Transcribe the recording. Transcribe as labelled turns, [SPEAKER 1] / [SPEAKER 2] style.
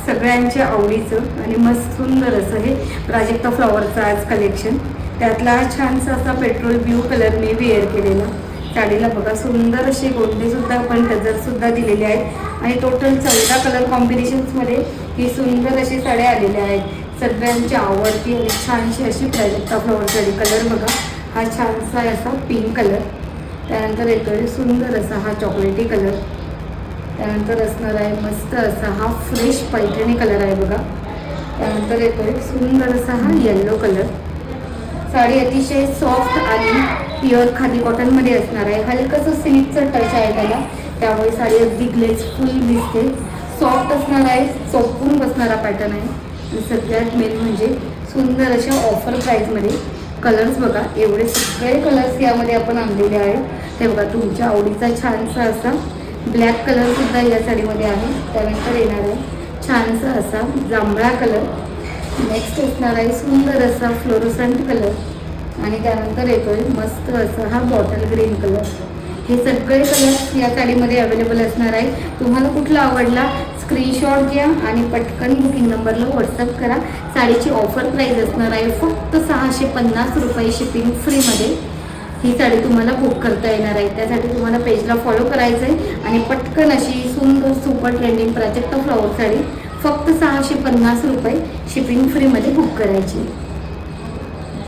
[SPEAKER 1] सगळ्यांच्या आवडीचं आणि मस्त सुंदर असं हे प्राजक्ता फ्लॉवरचं आज कलेक्शन. त्यातला छानसा असा पेट्रोल ब्ल्यू कलरने वेअर केलेला. साडीला बघा सुंदर असे गोंडेसुद्धा आपण गजरसुद्धा दिलेले आहेत आणि टोटल 14 कलर कॉम्बिनेशन्समध्ये ही सुंदर अशी साड्या आलेल्या आहेत. सगळ्यांची आवडती आणि छानशी अशी प्राजक्ता फ्लॉवर साडी. कलर बघा, हा छानसा असा पिंक कलर, त्यानंतर येतोय सुंदर असा हा चॉकलेटी कलर, त्यानंतर असणार आहे मस्त असा हा फ्रेश पैठणी कलर आहे बघा, त्यानंतर येतोय सुंदर असा हा येल्लो कलर. साडी अतिशय सॉफ्ट आणि प्युअर खादी कॉटनमध्ये असणार आहे. हलकंसं सिल्कचं टच आहे त्याला, त्यामुळे साडी अगदी ग्लेसफुल दिसते. सॉफ्ट असणार आहे, चोपून बसणारा पॅटर्न आहे आणि सगळ्यात मेन म्हणजे सुंदर अशा ऑफर प्राईजमध्ये. कलर्स बघा, एवढे सगळे कलर्स यामध्ये आपण आणलेले आहेत. ते बघा, तुमच्या आवडीचा छानसा असा ब्लॅक कलरसुद्धा या साडीमध्ये आहे. त्यानंतर येणार आहे छानसा असा जांभळा कलर. नेक्स्ट असणार आहे सुंदर असा फ्लोरोसंट कलर आणि त्यानंतर येतोय मस्त असा हा बॉटल ग्रीन कलर. हे सगळे कलर्स या साडीमध्ये अवेलेबल असणार आहे. तुम्हाला कुठला आवडला स्क्रीनशॉट घ्या आणि पटकन बुकिंग नंबरला व्हॉट्सअप करा. साडीची ऑफर प्राईस असणार आहे फक्त 650 रुपये शिपिंग फ्रीमध्ये. ही साडी तुम्हाला बुक करता येणार आहे. त्यासाठी तुम्हाला पेजला फॉलो करायचं आहे आणि पटकन अशी सुंदर super trending Prajakta flower sari फक्त 650 रुपये शिपिंग फ्रीमध्ये बुक करायची.